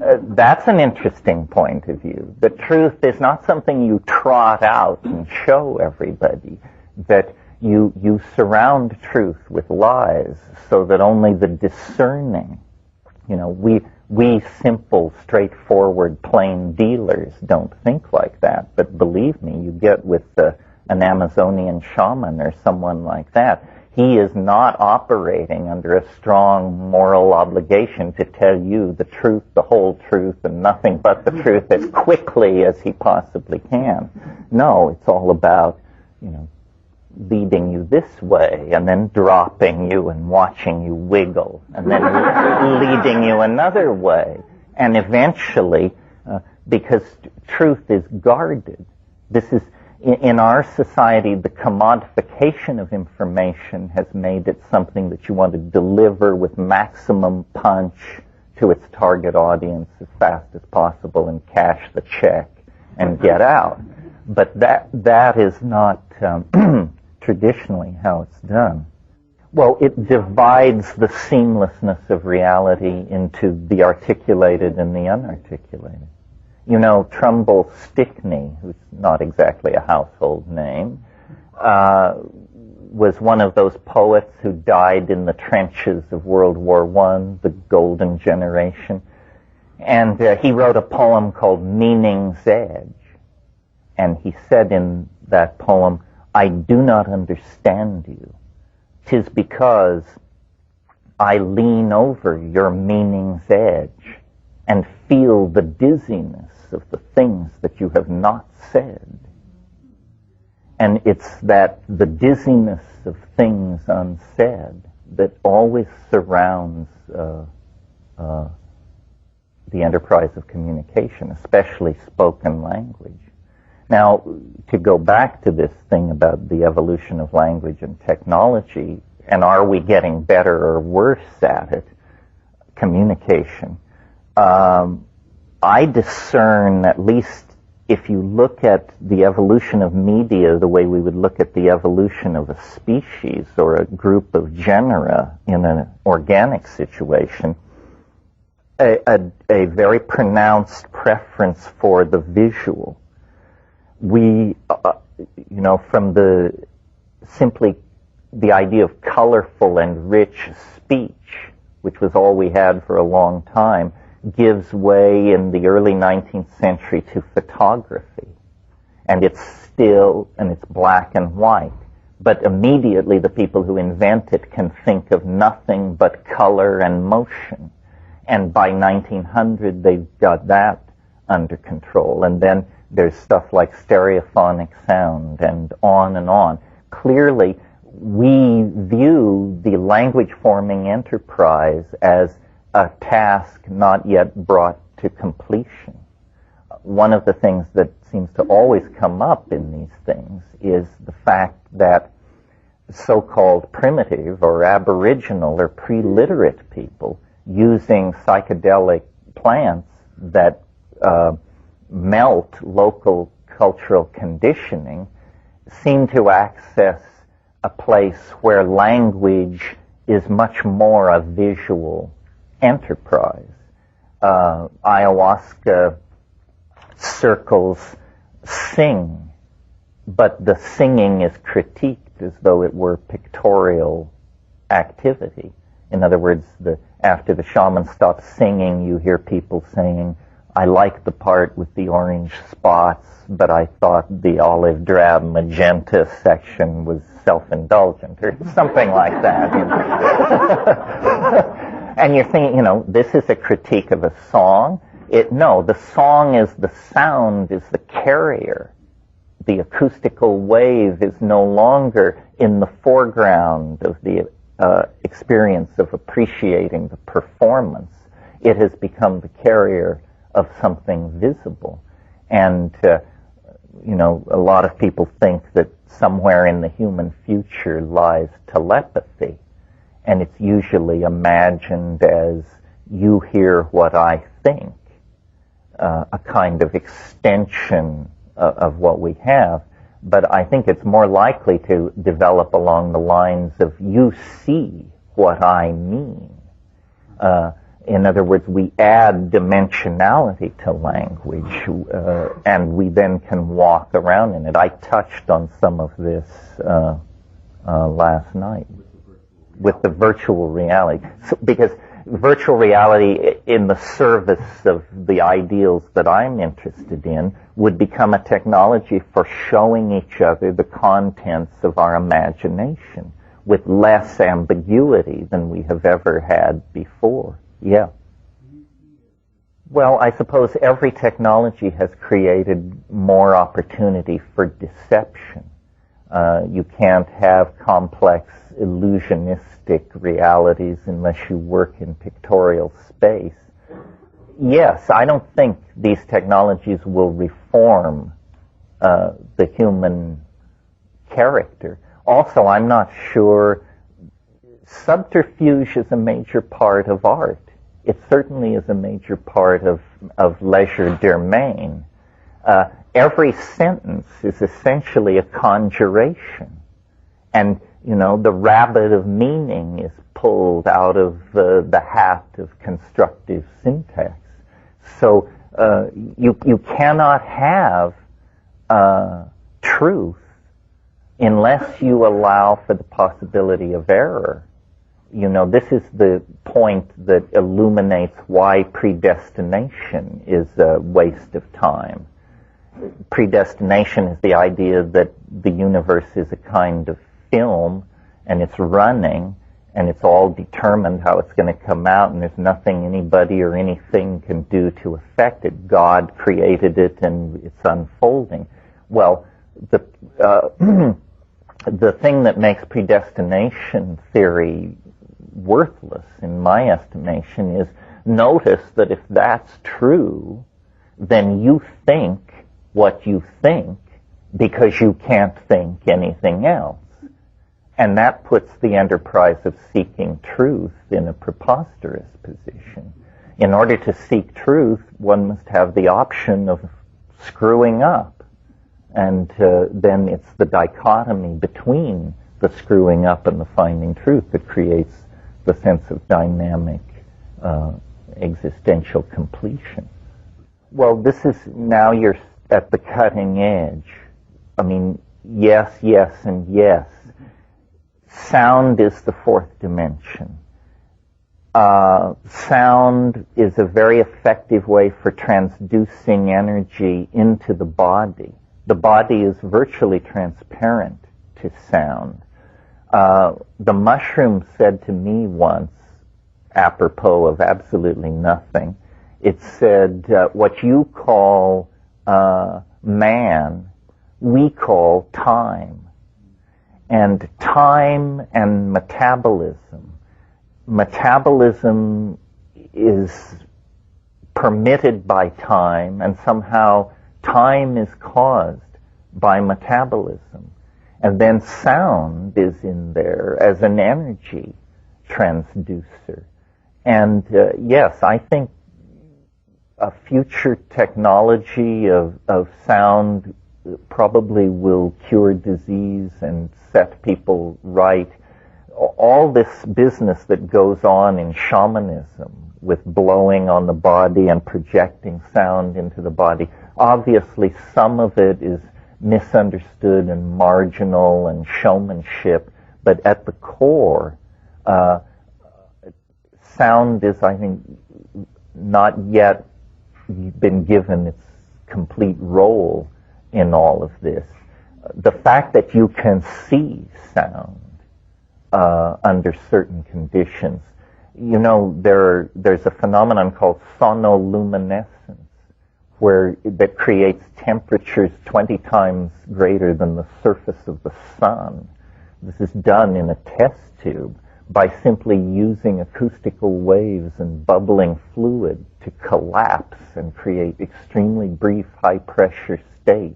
That's an interesting point of view. The truth is not something you trot out and show everybody, that you surround truth with lies so that only the discerning, we simple, straightforward, plain dealers don't think like that. But believe me, you get with an Amazonian shaman or someone like that, he is not operating under a strong moral obligation to tell you the truth, the whole truth, and nothing but the truth as quickly as he possibly can. No, it's all about, leading you this way and then dropping you and watching you wiggle and then leading you another way. And eventually, because truth is guarded, this is, in our society, the commodification of information has made it something that you want to deliver with maximum punch to its target audience as fast as possible and cash the check and get out. But that is not traditionally how it's done. Well, it divides the seamlessness of reality into the articulated and the unarticulated. Trumbull Stickney, who's not exactly a household name, was one of those poets who died in the trenches of World War I, the Golden Generation. And he wrote a poem called Meaning's Edge. And he said in that poem, "I do not understand you. 'Tis because I lean over your meaning's edge and feel the dizziness of the things that you have not said." And it's that the dizziness of things unsaid that always surrounds the enterprise of communication, especially spoken language. Now, to go back to this thing about the evolution of language and technology, and are we getting better or worse at it, communication, I discern, at least if you look at the evolution of media the way we would look at the evolution of a species or a group of genera in an organic situation, a very pronounced preference for the visual. We, from simply the idea of colorful and rich speech, which was all we had for a long time, gives way in the early 19th century to photography. And it's still, and it's black and white. But immediately the people who invent it can think of nothing but color and motion. And by 1900, they've got that under control. And then there's stuff like stereophonic sound and on and on. Clearly, we view the language-forming enterprise as a task not yet brought to completion. One of the things that seems to always come up in these things is the fact that so-called primitive or aboriginal or pre-literate people using psychedelic plants that melt local cultural conditioning seem to access a place where language is much more a visual enterprise. Ayahuasca circles sing, but the singing is critiqued as though it were pictorial activity. In other words, after the shaman stops singing, you hear people saying, "I like the part with the orange spots, but I thought the olive drab magenta section was self-indulgent," or something like that. And you're thinking, this is a critique of a song. No, the song is the sound, is the carrier. The acoustical wave is no longer in the foreground of the experience of appreciating the performance. It has become the carrier of something visible. And, a lot of people think that somewhere in the human future lies telepathy. And it's usually imagined as you hear what I think, a kind of extension of what we have. But I think it's more likely to develop along the lines of you see what I mean. In other words, we add dimensionality to language, and we then can walk around in it. I touched on some of this last night with the virtual reality. Because virtual reality, in the service of the ideals that I'm interested in, would become a technology for showing each other the contents of our imagination with less ambiguity than we have ever had before. Yeah. Well, I suppose every technology has created more opportunity for deception. You can't have complex illusionistic realities unless you work in pictorial space. Yes, I don't think these technologies will reform the human character. Also, I'm not sure subterfuge is a major part of art. It certainly is a major part of legerdemain. Every sentence is essentially a conjuration. And, the rabbit of meaning is pulled out of the hat of constructive syntax. So you cannot have truth unless you allow for the possibility of error. This is the point that illuminates why predestination is a waste of time. Predestination is the idea that the universe is a kind of film, and it's running, and it's all determined how it's going to come out, and there's nothing anybody or anything can do to affect it. God created it, and it's unfolding. Well, the thing that makes predestination theory worthless, in my estimation, is notice that if that's true, then you think what you think because you can't think anything else. And that puts the enterprise of seeking truth in a preposterous position. In order to seek truth, one must have the option of screwing up. And then it's the dichotomy between the screwing up and the finding truth that creates the sense of dynamic existential completion. Well, this is, now you're at the cutting edge. I mean, yes, yes, and yes. Sound is the fourth dimension. Sound is a very effective way for transducing energy into the body. The body is virtually transparent to sound. The mushroom said to me once, apropos of absolutely nothing, it said, what you call man, we call time. And time and metabolism. Metabolism is permitted by time, and somehow time is caused by metabolism. And then sound is in there as an energy transducer. And yes, I think a future technology of sound probably will cure disease and set people right. All this business that goes on in shamanism with blowing on the body and projecting sound into the body, obviously some of it is misunderstood and marginal and showmanship, but at the core, sound is, I think, not yet been given its complete role in all of this. The fact that you can see sound under certain conditions, there's a phenomenon called sonoluminescence, that creates temperatures 20 times greater than the surface of the sun. This is done in a test tube by simply using acoustical waves and bubbling fluid to collapse and create extremely brief high-pressure states.